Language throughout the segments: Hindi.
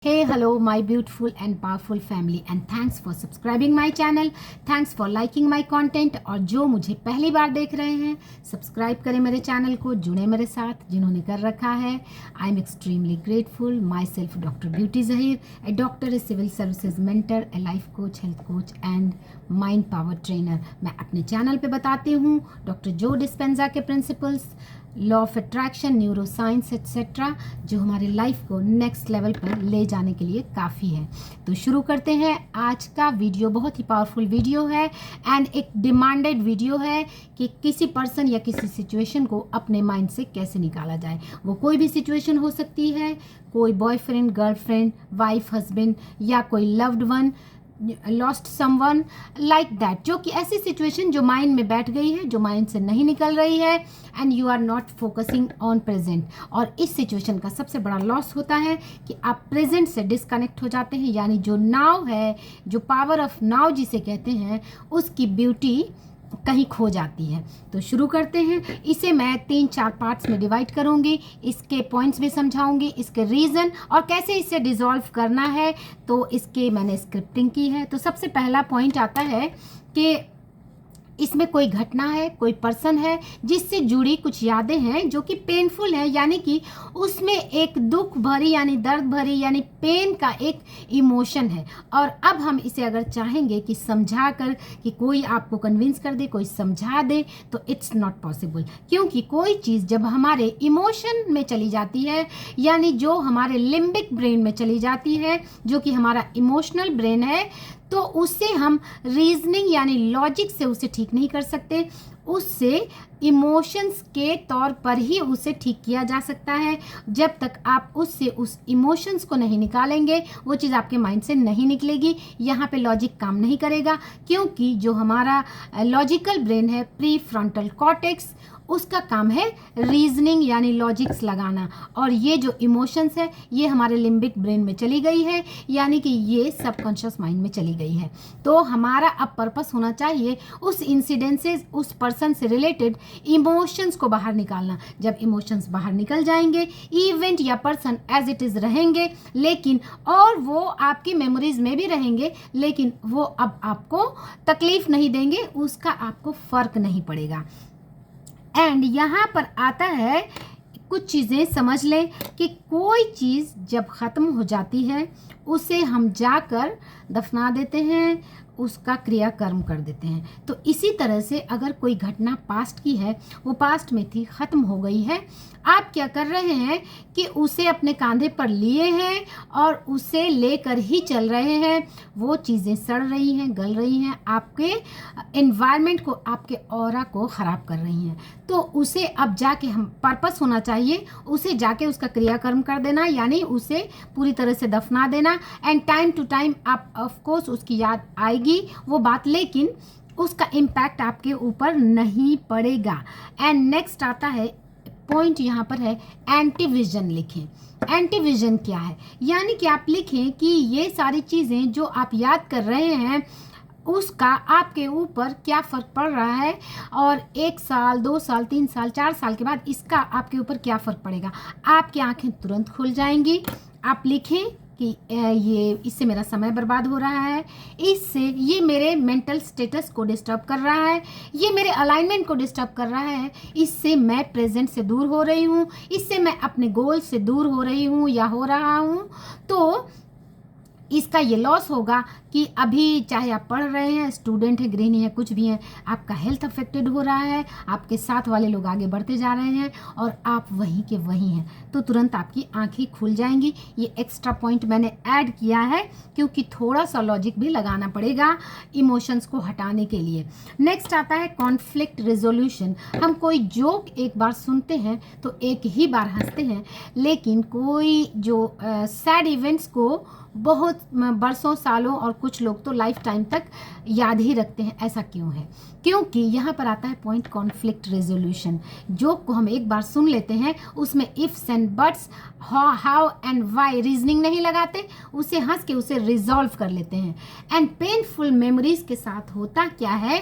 Hey, hello, my beautiful and powerful family, and thanks for subscribing my channel. Thanks for liking my content. और जो मुझे पहली बार देख रहे हैं, सब्सक्राइब करें मेरे चैनल को, जुड़े मेरे साथ जिन्होंने कर रखा है. I am extremely grateful. Myself doctor Beauty Zaheer, a doctor, a civil services mentor, a life coach, health coach and mind power trainer. मैं अपने चैनल पे बताती हूँ डॉक्टर जो डिस्पेंजा के principles, law of attraction, neuro science etcetera, जो हमारी लाइफ को नेक्स्ट लेवल पर ले जाने के लिए काफ़ी है. तो शुरू करते हैं. आज का वीडियो बहुत ही पावरफुल वीडियो है एंड एक डिमांडेड वीडियो है कि किसी पर्सन या किसी सिचुएशन को अपने माइंड से कैसे निकाला जाए. वो कोई भी सिचुएशन हो सकती है, कोई बॉयफ्रेंड, गर्लफ्रेंड, वाइफ, हस्बैंड, या कोई loved one, lost someone like that, जो कि ऐसी सिचुएशन जो माइंड में बैठ गई है, जो माइंड से नहीं निकल रही है and you are not focusing on present. और इस सिचुएशन का सबसे बड़ा लॉस होता है कि आप प्रेजेंट से डिस्कनेक्ट हो जाते हैं, यानी जो नाउ है, जो पावर ऑफ नाउ जिसे कहते हैं, उसकी ब्यूटी कहीं खो जाती है. तो शुरू करते हैं. इसे मैं 3-4 पार्ट्स में डिवाइड करूंगी. इसके पॉइंट्स भी समझाऊंगी, इसके रीज़न और कैसे इसे डिसॉल्व करना है. तो इसके मैंने स्क्रिप्टिंग की है. तो सबसे पहला पॉइंट आता है कि इसमें कोई घटना है, कोई पर्सन है जिससे जुड़ी कुछ यादें हैं जो कि पेनफुल है, यानी कि उसमें एक दुख भरी यानी दर्द भरी यानी पेन का एक इमोशन है. और अब हम इसे अगर चाहेंगे कि समझा कर कि कोई आपको कन्विंस कर दे, कोई समझा दे, तो इट्स नॉट पॉसिबल. क्योंकि कोई चीज़ जब हमारे इमोशन में चली जाती है, यानी जो हमारे लिम्बिक ब्रेन में चली जाती है, जो कि हमारा इमोशनल ब्रेन है, तो उससे हम रीजनिंग यानी लॉजिक से उसे ठीक नहीं कर सकते. उससे इमोशंस के तौर पर ही उसे ठीक किया जा सकता है. जब तक आप उससे उस इमोशंस को नहीं निकालेंगे, वो चीज़ आपके माइंड से नहीं निकलेगी. यहाँ पे लॉजिक काम नहीं करेगा, क्योंकि जो हमारा लॉजिकल ब्रेन है, प्री फ्रंटल कॉर्टेक्स, उसका काम है रीजनिंग यानी लॉजिक्स लगाना. और ये जो इमोशंस है, ये हमारे लिम्बिक ब्रेन में चली गई है, यानी कि ये सबकॉन्शियस माइंड में चली गई है. तो हमारा अब पर्पस होना चाहिए उस इंसिडेंट से, उस पर्सन से रिलेटेड इमोशंस को बाहर निकालना. जब इमोशंस बाहर निकल जाएंगे, इवेंट या पर्सन एज इट इज़ रहेंगे, लेकिन और वो आपकी मेमोरीज में भी रहेंगे, लेकिन वो अब आपको तकलीफ नहीं देंगे, उसका आपको फ़र्क नहीं पड़ेगा. एंड यहाँ पर आता है, कुछ चीज़ें समझ लें कि कोई चीज़ जब ख़त्म हो जाती है, उसे हम जाकर दफना देते हैं, उसका क्रियाकर्म कर देते हैं. तो इसी तरह से अगर कोई घटना पास्ट की है, वो पास्ट में थी, ख़त्म हो गई है, आप क्या कर रहे हैं कि उसे अपने कांधे पर लिए हैं और उसे लेकर ही चल रहे हैं. वो चीज़ें सड़ रही हैं, गल रही हैं, आपके एनवायरनमेंट को, आपके ऑरा को ख़राब कर रही हैं. तो उसे अब जाके हम पर्पस होना चाहिए, उसे जाके उसका क्रियाकर्म कर देना, यानी उसे पूरी तरह से दफना देना. एंड टाइम टू टाइम आप ऑफ कोर्स उसकी याद आएगी वो बात, लेकिन उसका इम्पैक्ट आपके ऊपर नहीं पड़ेगा. एंड नेक्स्ट आता है पॉइंट, यहाँ पर है एंटीविजन. लिखें एंटीविजन क्या है, यानी कि आप लिखें कि ये सारी चीज़ें जो आप याद कर रहे हैं, उसका आपके ऊपर क्या फ़र्क पड़ रहा है, और 1 साल, 2 साल, 3 साल, 4 साल के बाद इसका आपके ऊपर क्या फ़र्क पड़ेगा. आपकी आंखें तुरंत खुल जाएंगी. आप लिखें कि ये इससे मेरा समय बर्बाद हो रहा है, इससे ये मेरे मेंटल स्टेटस को डिस्टर्ब कर रहा है, ये मेरे अलाइनमेंट को डिस्टर्ब कर रहा है, इससे मैं प्रेजेंट से दूर हो रही हूँ, इससे मैं अपने गोल से दूर हो रही हूँ या हो रहा हूँ. तो इसका ये लॉस होगा कि अभी चाहे आप पढ़ रहे हैं, स्टूडेंट हैं, गृहिणी हैं, कुछ भी हैं, आपका हेल्थ अफेक्टेड हो रहा है, आपके साथ वाले लोग आगे बढ़ते जा रहे हैं और आप वहीं के वहीं हैं, तो तुरंत आपकी आंखें खुल जाएंगी. ये एक्स्ट्रा पॉइंट मैंने ऐड किया है क्योंकि थोड़ा सा लॉजिक भी लगाना पड़ेगा इमोशंस को हटाने के लिए. नेक्स्ट आता है कॉन्फ्लिक्ट रेजोल्यूशन. हम कोई जोक एक बार सुनते हैं तो एक ही बार हंसते हैं, लेकिन कोई जो सैड इवेंट्स को बहुत बरसों, सालों और कुछ लोग तो लाइफ टाइम तक याद ही रखते हैं. ऐसा क्यों है? क्योंकि यहाँ पर आता है पॉइंट कॉन्फ्लिक्ट रेजोल्यूशन. जोक को हम एक बार सुन लेते हैं, उसमें ifs and buts, how and why reasoning नहीं लगाते, उसे हंस के उसे रिजॉल्व कर लेते हैं. एंड पेनफुल मेमोरीज के साथ होता क्या है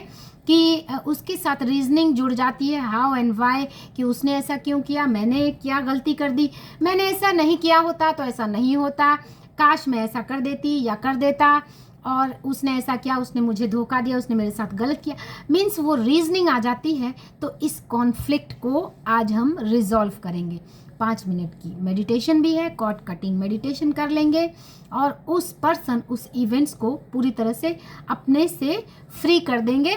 कि उसके साथ रीजनिंग जुड़ जाती है, हाउ एंड वाई, कि उसने ऐसा क्यों किया, मैंने क्या गलती कर दी, मैंने ऐसा नहीं किया होता तो ऐसा नहीं होता. काश मैं ऐसा कर देती या कर देता, और उसने ऐसा किया, उसने मुझे धोखा दिया, उसने मेरे साथ गलत किया, मीन्स वो रीजनिंग आ जाती है। तो इस कॉन्फ्लिक्ट को आज हम रिजॉल्व करेंगे। 5 मिनट की मेडिटेशन भी है, कॉर्ड कटिंग मेडिटेशन कर लेंगे और उस पर्सन, उस इवेंट्स को पूरी तरह से अपने से फ्री कर देंगे।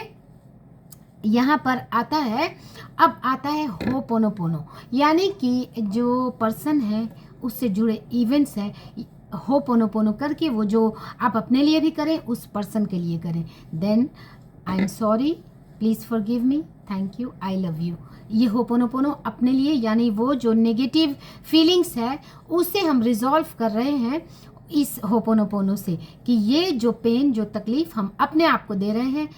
यहाँ पर आता है, अब आता है होपोनोपोनो, यानी कि जो पर्सन है उससे जुड़े इवेंट्स हैं, होपोनोपोनो करके वो जो आप अपने लिए भी करें उस पर्सन के लिए करें। Then I am sorry, please forgive me, thank you, I love you. ये होपोनोपोनो अपने लिए, यानी वो जो नेगेटिव फीलिंग्स है उसे हम रिजॉल्व कर रहे हैं इस होपोनोपोनो से, कि ये जो पेन, जो तकलीफ़ हम अपने आप को दे रहे हैं,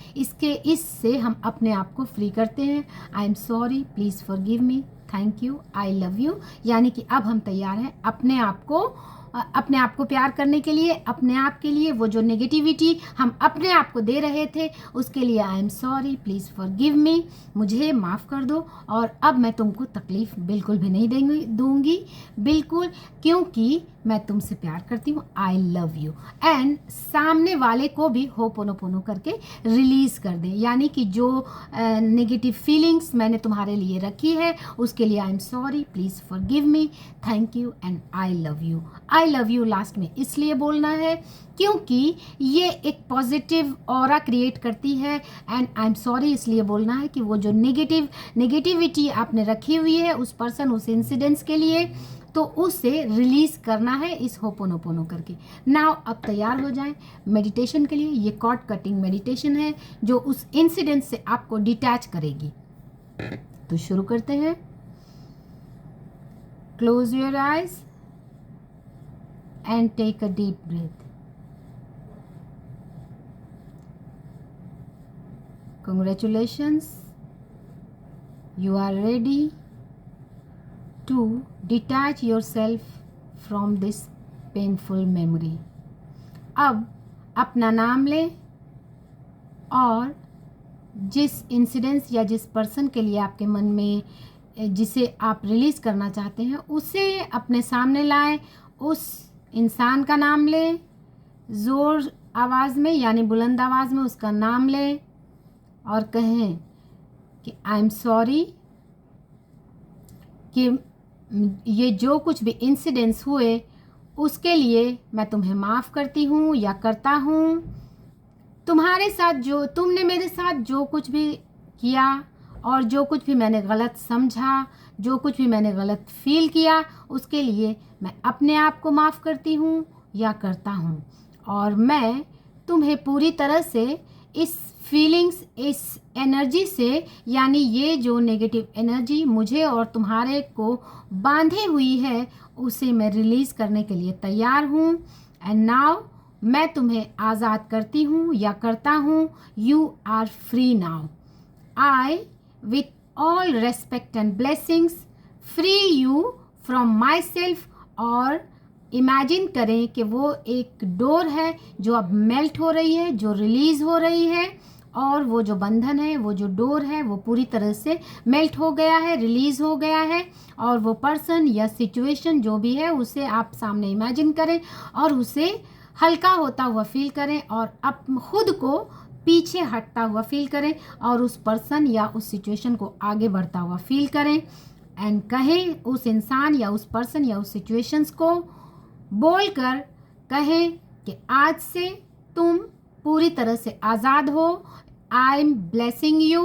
इससे हम अपने आप को फ्री करते हैं। आई am sorry, please forgive me, thank you, I love you. यानी कि अब हम तैयार हैं अपने आप को प्यार करने के लिए, अपने आप के लिए। वो जो नेगेटिविटी हम अपने आप को दे रहे थे उसके लिए आई एम सॉरी, प्लीज़ फॉरगिव मी, मुझे माफ़ कर दो, और अब मैं तुमको तकलीफ़ बिल्कुल भी नहीं दूंगी, बिल्कुल, क्योंकि मैं तुमसे प्यार करती हूँ, आई लव यू। एंड सामने वाले को भी होपोनोपोनो करके रिलीज़ कर दें, यानी कि जो नेगेटिव फीलिंग्स मैंने तुम्हारे लिए रखी है उसके लिए आई am sorry, please forgive me, thank you and I love you. I love you last में इसलिए बोलना है क्योंकि ये एक पॉजिटिव ऑरा क्रिएट करती है, एंड आई एम सॉरी इसलिए बोलना है कि वो जो नेगेटिविटी आपने रखी हुई है उस पर्सन, उस इंसिडेंट्स के लिए, तो उसे रिलीज़ करना है इस होपोनोपोनो करके। नाउ अब तैयार हो जाएं मेडिटेशन के लिए। ये कॉर्ड कटिंग मेडिटेशन है जो उस इंसिडेंट से आपको डिटैच करेगी। तो शुरू करते हैं। Close your eyes and take a deep breath. Congratulations, you are ready to detach yourself from this painful memory. अब अपना नाम लें और जिस इंसिडेंस या जिस पर्सन के लिए आपके मन में जिसे आप रिलीज़ करना चाहते हैं उसे अपने सामने लाएं। उस इंसान का नाम लें, ज़ोर आवाज़ में यानी बुलंद आवाज़ में उसका नाम लें और कहें कि आई एम सॉरी, कि ये जो कुछ भी इंसिडेंट्स हुए उसके लिए मैं तुम्हें माफ़ करती हूँ या करता हूँ। तुम्हारे साथ जो, तुमने मेरे साथ जो कुछ भी किया और जो कुछ भी मैंने गलत समझा, जो कुछ भी मैंने गलत फील किया, उसके लिए मैं अपने आप को माफ़ करती हूँ या करता हूँ। और मैं तुम्हें पूरी तरह से इस फीलिंग्स, इस एनर्जी से, यानी ये जो नेगेटिव एनर्जी मुझे और तुम्हारे को बांधे हुई है, उसे मैं रिलीज़ करने के लिए तैयार हूँ। एंड नाउ मैं तुम्हें आज़ाद करती हूँ या करता हूँ। You are free now. I with all respect and blessings free you from myself। और इमेजिन करें कि वो एक डोर है जो अब मेल्ट हो रही है, जो रिलीज़ हो रही है, और वो जो बंधन है, वो जो डोर है, वो पूरी तरह से मेल्ट हो गया है, रिलीज़ हो गया है। और वो पर्सन या सिचुएशन जो भी है उसे आप सामने इमेजिन करें और उसे हल्का होता हुआ फील करें और आप खुद को पीछे हटता हुआ फील करें और उस पर्सन या उस सिचुएशन को आगे बढ़ता हुआ फील करें। एंड कहें उस इंसान या उस पर्सन या उस सिचुएशंस को बोलकर कहें कि आज से तुम पूरी तरह से आज़ाद हो। I am blessing you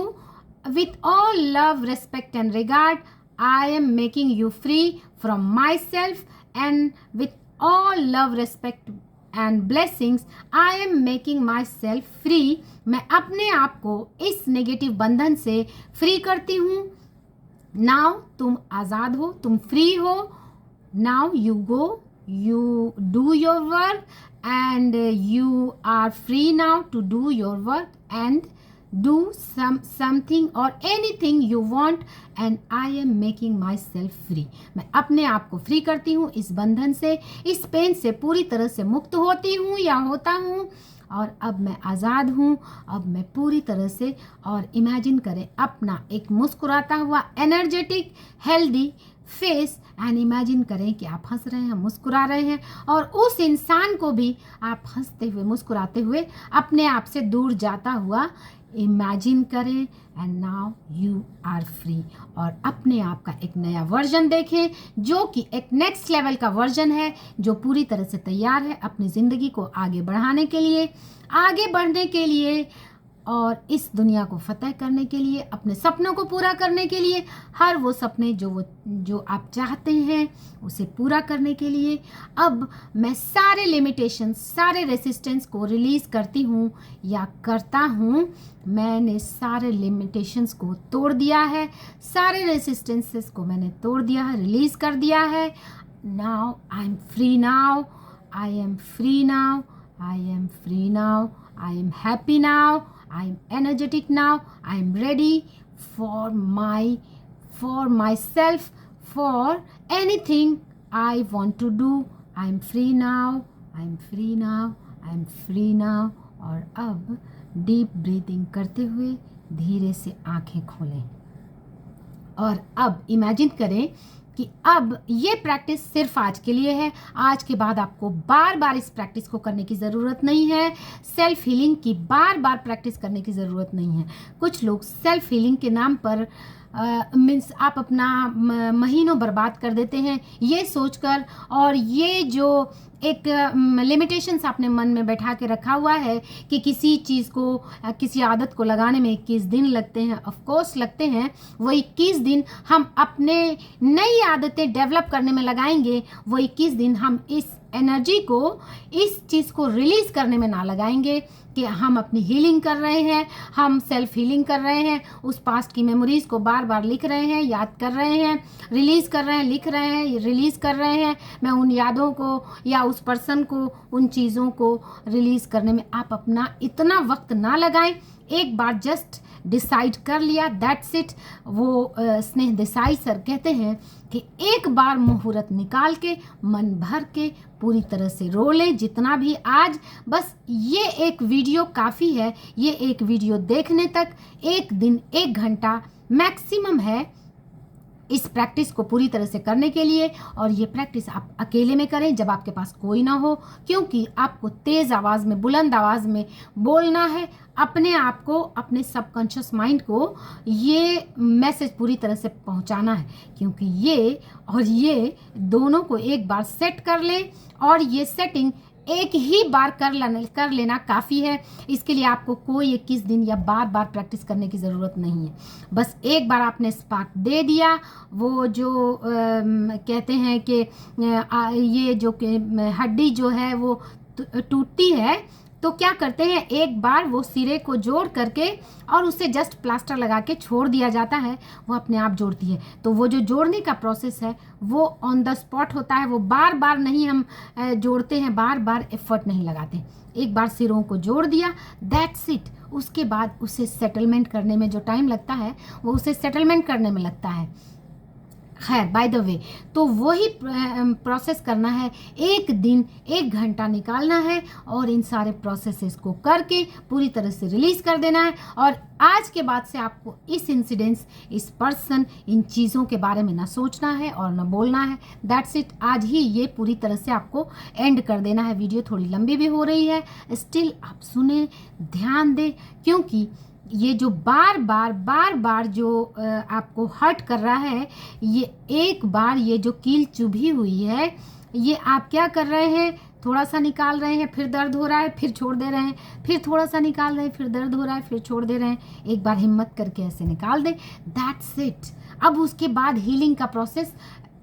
with all love, respect and regard. I am making you free from my self and with all love, respect and blessings I am making my self free. मैं अपने आप को इस नेगेटिव बंधन से फ्री करती हूँ। नाउ तुम आज़ाद हो, तुम फ्री हो। Now you go, you do your work and you are free now to do your work and do something or anything you want and I am making myself free। मैं अपने आप को फ्री करती हूँ इस बंधन से, इस पेन से पूरी तरह से मुक्त होती हूँ या होता हूँ और अब मैं आज़ाद हूँ। अब मैं पूरी तरह से, और इमेजिन करें अपना एक मुस्कुराता हुआ energetic healthy face and imagine करें कि आप हंस रहे हैं, मुस्कुरा रहे हैं, और उस इंसान को भी आप हंसते हुए मुस्कुराते हुए अपने आप से दूर जाता हुआ इमेजिन करें। And now you are free. और अपने आप का एक नया वर्जन देखें जो कि एक नेक्स्ट लेवल का वर्जन है, जो पूरी तरह से तैयार है अपनी ज़िंदगी को आगे बढ़ाने के लिए, आगे बढ़ने के लिए, और इस दुनिया को फतेह करने के लिए, अपने सपनों को पूरा करने के लिए, हर वो सपने जो आप चाहते हैं उसे पूरा करने के लिए। अब मैं सारे लिमिटेशन, सारे रेसिस्टेंस को रिलीज़ करती हूँ या करता हूँ। मैंने सारे लिमिटेशंस को तोड़ दिया है, सारे रेसिस्टेंसेस को मैंने तोड़ दिया है, रिलीज़ कर दिया है। Now I am free, now I am free, now I am free, now I am happy, now I am energetic now. I am ready for myself, for anything I want to do. I am free now. I am free now. I am free now. और अब डीप ब्रीदिंग करते हुए धीरे से आंखें खोलें और अब इमेजिन करें कि अब ये प्रैक्टिस सिर्फ आज के लिए है। आज के बाद आपको बार बार इस प्रैक्टिस को करने की ज़रूरत नहीं है। सेल्फ हीलिंग की बार बार प्रैक्टिस करने की ज़रूरत नहीं है। कुछ लोग सेल्फ हीलिंग के नाम पर मीन्स आप अपना महीनों बर्बाद कर देते हैं ये सोचकर, और ये जो एक लिमिटेशंस आपने मन में बैठा के रखा हुआ है कि किसी चीज़ को, किसी आदत को लगाने में 21 दिन लगते हैं। ऑफ कोर्स लगते हैं। वो 21 दिन हम अपने नई आदतें डेवलप करने में लगाएंगे। वो 21 दिन हम इस एनर्जी को, इस चीज़ को रिलीज़ करने में ना लगाएंगे कि हम अपनी हीलिंग कर रहे हैं, हम सेल्फ हीलिंग कर रहे हैं, उस पास्ट की मेमोरीज़ को बार बार लिख रहे हैं, याद कर रहे हैं, रिलीज़ कर रहे हैं, लिख रहे हैं, रिलीज़ कर रहे हैं। मैं उन यादों को या उस पर्सन को, उन चीज़ों को रिलीज़ करने में आप अपना इतना वक्त ना लगाएं। एक बार जस्ट डिसाइड कर लिया, दैट्स इट। वो स्नेह देसाई सर कहते हैं कि एक बार मुहूर्त निकाल के मन भर के पूरी तरह से रो लें जितना भी आज। बस ये एक वीडियो काफ़ी है। ये एक वीडियो देखने तक एक दिन 1 घंटा मैक्सिमम है इस प्रैक्टिस को पूरी तरह से करने के लिए। और ये प्रैक्टिस आप अकेले में करें जब आपके पास कोई ना हो, क्योंकि आपको तेज़ आवाज़ में, बुलंद आवाज़ में बोलना है अपने आप को, अपने सबकॉन्शियस माइंड को ये मैसेज पूरी तरह से पहुंचाना है। क्योंकि ये और ये दोनों को एक बार सेट कर लें, और ये सेटिंग एक ही बार कर लेना काफ़ी है। इसके लिए आपको कोई 21 दिन या बार बार प्रैक्टिस करने की ज़रूरत नहीं है। बस एक बार आपने स्पार्क दे दिया, वो जो कहते हैं कि ये जो हड्डी जो है वो टूटती है, तो क्या करते हैं, एक बार वो सिरे को जोड़ करके और उसे जस्ट प्लास्टर लगा के छोड़ दिया जाता है, वो अपने आप जोड़ती है। तो वो जो जोड़ने का प्रोसेस है वो ऑन द स्पॉट होता है। वो बार बार नहीं हम जोड़ते हैं, बार बार एफर्ट नहीं लगाते। एक बार सिरों को जोड़ दिया, दैट्स इट। उसके बाद उसे सेटलमेंट करने में जो टाइम लगता है वो उसे सेटलमेंट करने में लगता है। खैर, बाय द वे, तो वही प्रोसेस करना है। एक दिन 1 घंटा निकालना है और इन सारे प्रोसेसेस को करके पूरी तरह से रिलीज़ कर देना है। और आज के बाद से आपको इस इंसिडेंस, इस पर्सन, इन चीज़ों के बारे में ना सोचना है और ना बोलना है। That's it. आज ही ये पूरी तरह से आपको एंड कर देना है। वीडियो थोड़ी लंबी भी हो रही है, स्टिल आप सुने, ध्यान दें, क्योंकि ये जो बार बार जो आपको हर्ट कर रहा है, ये एक बार ये जो कील चुभी हुई है, ये आप क्या कर रहे हैं, थोड़ा सा निकाल रहे हैं, फिर दर्द हो रहा है, फिर छोड़ दे रहे हैं, फिर थोड़ा सा निकाल रहे हैं, फिर दर्द हो रहा है, फिर छोड़ दे रहे हैं। एक बार हिम्मत करके ऐसे निकाल दें, दैट्स इट। अब उसके बाद हीलिंग का प्रोसेस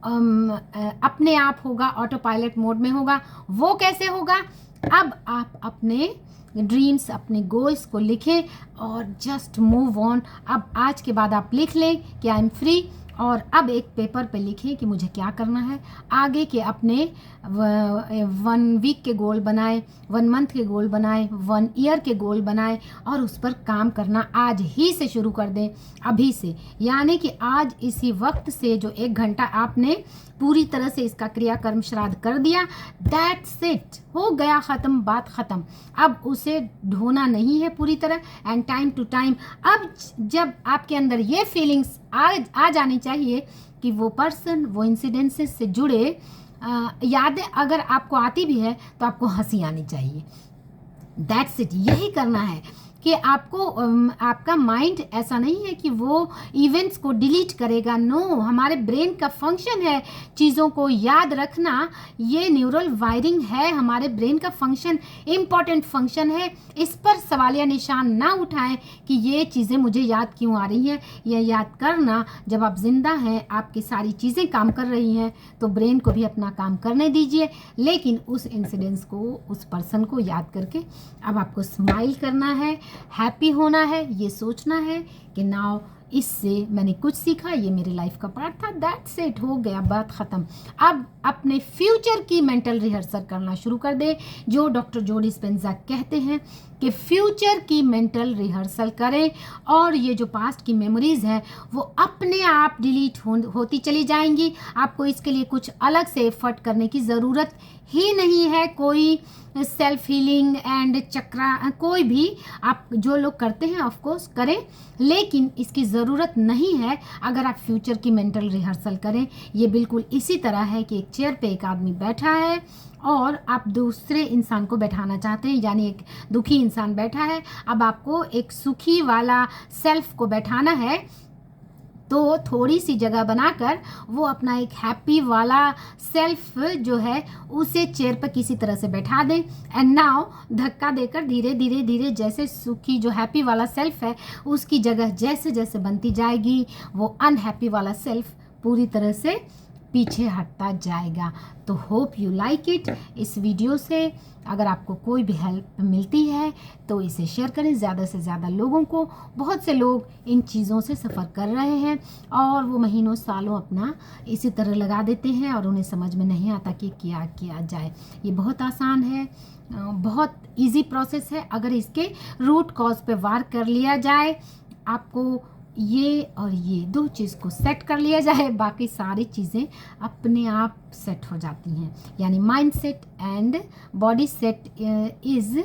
अपने आप होगा, ऑटो पायलट मोड में होगा। वो कैसे होगा? अब आप अपने ड्रीम्स, अपने गोल्स को लिखें और जस्ट मूव ऑन। अब आज के बाद आप लिख लें कि आई एम फ्री, और अब एक पेपर पे लिखें कि मुझे क्या करना है। आगे के अपने 1 वीक के गोल बनाएं, 1 मंथ के गोल बनाएं, 1 ईयर के गोल बनाएं, और उस पर काम करना आज ही से शुरू कर दें, अभी से। यानी कि आज इसी वक्त से जो 1 घंटा आपने पूरी तरह से इसका क्रियाकर्म श्राद्ध कर दिया, दैट्स इट, हो गया ख़त्म, बात ख़त्म। अब उसे ढोना नहीं है पूरी तरह, एंड टाइम टू टाइम अब जब आपके अंदर ये फीलिंग्स आ जानी चाहिए कि वो पर्सन, वो इंसिडेंसेस से जुड़े यादें अगर आपको आती भी है तो आपको हंसी आनी चाहिए। दैट्स इट, यही करना है कि आपको आपका माइंड ऐसा नहीं है कि वो इवेंट्स को डिलीट करेगा। नो, हमारे ब्रेन का फंक्शन है चीज़ों को याद रखना, ये न्यूरल वायरिंग है, हमारे ब्रेन का फंक्शन, इम्पॉर्टेंट फंक्शन है। इस पर सवालिया निशान ना उठाएं कि ये चीज़ें मुझे याद क्यों आ रही हैं। ये याद करना, जब आप जिंदा हैं, आपकी सारी चीज़ें काम कर रही हैं, तो ब्रेन को भी अपना काम करने दीजिए, लेकिन उस इंसिडेंस को, उस पर्सन को याद करके अब आपको स्माइल करना है, हैप्पी होना है, ये सोचना है कि नाउ इससे मैंने कुछ सीखा, ये मेरे लाइफ का पार्ट था, दैट्स इट, हो गया, बात ख़त्म। अब अपने फ्यूचर की मेंटल रिहर्सल करना शुरू कर दे, जो डॉक्टर जो डिस्पेंजा कहते हैं कि फ्यूचर की मेंटल रिहर्सल करें, और ये जो पास्ट की मेमोरीज़ हैं वो अपने आप डिलीट होती चली जाएंगी। आपको इसके लिए कुछ अलग से एफर्ट करने की ज़रूरत ही नहीं है। कोई सेल्फ हीलिंग एंड चक्रा, कोई भी आप जो लोग करते हैं ऑफ कोर्स करें, लेकिन इसकी ज़रूरत नहीं है अगर आप फ्यूचर की मेंटल रिहर्सल करें। ये बिल्कुल इसी तरह है कि एक चेयर पे एक आदमी बैठा है और आप दूसरे इंसान को बैठाना चाहते हैं, यानी एक दुखी इंसान बैठा है, अब आपको एक सुखी वाला सेल्फ को बैठाना है, तो थोड़ी सी जगह बनाकर वो अपना एक हैप्पी वाला सेल्फ जो है उसे चेयर पर किसी तरह से बैठा दें, एंड नाउ धक्का देकर धीरे धीरे धीरे जैसे सुखी जो हैप्पी वाला सेल्फ है उसकी जगह जैसे जैसे बनती जाएगी, वो अनहैप्पी वाला सेल्फ पूरी तरह से पीछे हटता जाएगा। तो होप यू लाइक इट। इस वीडियो से अगर आपको कोई भी हेल्प मिलती है तो इसे शेयर करें ज़्यादा से ज़्यादा लोगों को। बहुत से लोग इन चीज़ों से सफ़र कर रहे हैं और वो महीनों सालों अपना इसी तरह लगा देते हैं और उन्हें समझ में नहीं आता कि क्या किया जाए। ये बहुत आसान है, बहुत इजी प्रोसेस है। अगर इसके रूट कॉज पे वार कर लिया जाए, आपको ये और ये दो चीज़ को सेट कर लिया जाए, बाकी सारी चीज़ें अपने आप सेट हो जाती हैं। यानी mind set and body set is,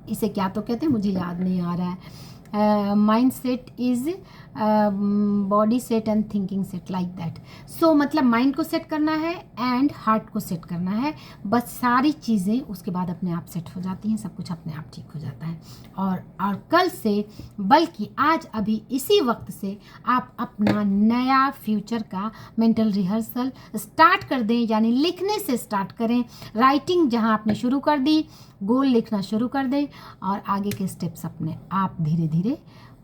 इसे क्या तो कहते हैं मुझे याद नहीं आ रहा है, mindset is body set and thinking set, like that. So मतलब माइंड को सेट करना है एंड हार्ट को सेट करना है, बस सारी चीज़ें उसके बाद अपने आप सेट हो जाती हैं, सब कुछ अपने आप ठीक हो जाता है। और कल से, बल्कि आज अभी इसी वक्त से आप अपना नया फ्यूचर का मेंटल रिहर्सल स्टार्ट कर दें, यानी लिखने से स्टार्ट करें। राइटिंग जहां आपने शुरू कर दी, गोल लिखना शुरू कर दें और आगे के स्टेप्स अपने आप धीरे धीरे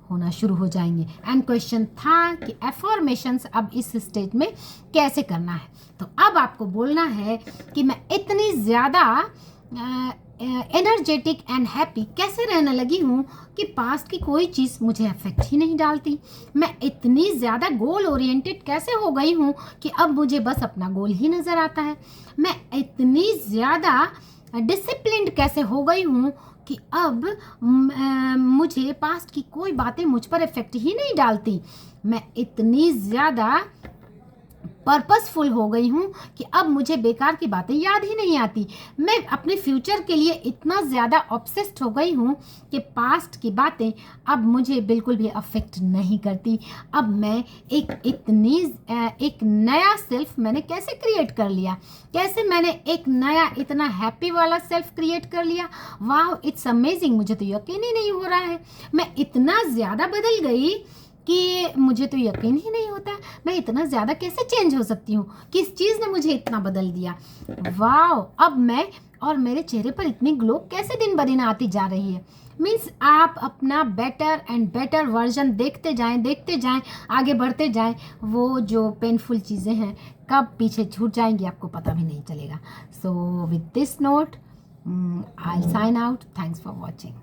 होना शुरू हो जाएंगे। एंड क्वेश्चन था कि एफर्मेशंस अब इस स्टेज में कैसे करना है, तो अब आपको बोलना है कि मैं इतनी ज़्यादा एनर्जेटिक एंड हैप्पी कैसे रहने लगी हूँ कि पास्ट की कोई चीज़ मुझे अफेक्ट ही नहीं डालती। मैं इतनी ज़्यादा गोल ओरिएंटेड कैसे हो गई हूँ कि अब मुझे बस अपना गोल ही नज़र आता है। मैं इतनी ज़्यादा डिसिप्लिन्ड कैसे हो गई हूँ कि अब मुझे पास्ट की कोई बातें मुझ पर इफेक्ट ही नहीं डालती। मैं इतनी ज़्यादा पर्पसफुल हो गई हूँ कि अब मुझे बेकार की बातें याद ही नहीं आती। मैं अपने फ्यूचर के लिए इतना ज़्यादा ऑब्सेस्ड हो गई हूँ कि पास्ट की बातें अब मुझे बिल्कुल भी अफेक्ट नहीं करती। अब मैं एक नया सेल्फ मैंने कैसे क्रिएट कर लिया, कैसे मैंने एक नया इतना हैप्पी वाला सेल्फ क्रिएट कर लिया। वाह, इट्स अमेजिंग, मुझे तो यकीन ही नहीं हो रहा है। मैं इतना ज़्यादा बदल गई कि मुझे तो यकीन ही नहीं होता मैं इतना ज़्यादा कैसे चेंज हो सकती हूँ, किस चीज़ ने मुझे इतना बदल दिया। वाह, अब मैं और मेरे चेहरे पर इतनी ग्लो कैसे दिन ब दिन आती जा रही है। मीन्स आप अपना बेटर एंड बेटर वर्जन देखते जाएं, आगे बढ़ते जाएं। वो जो पेनफुल चीज़ें हैं कब पीछे छूट जाएंगी आपको पता भी नहीं चलेगा। So with this note I sign out. Thanks for watching.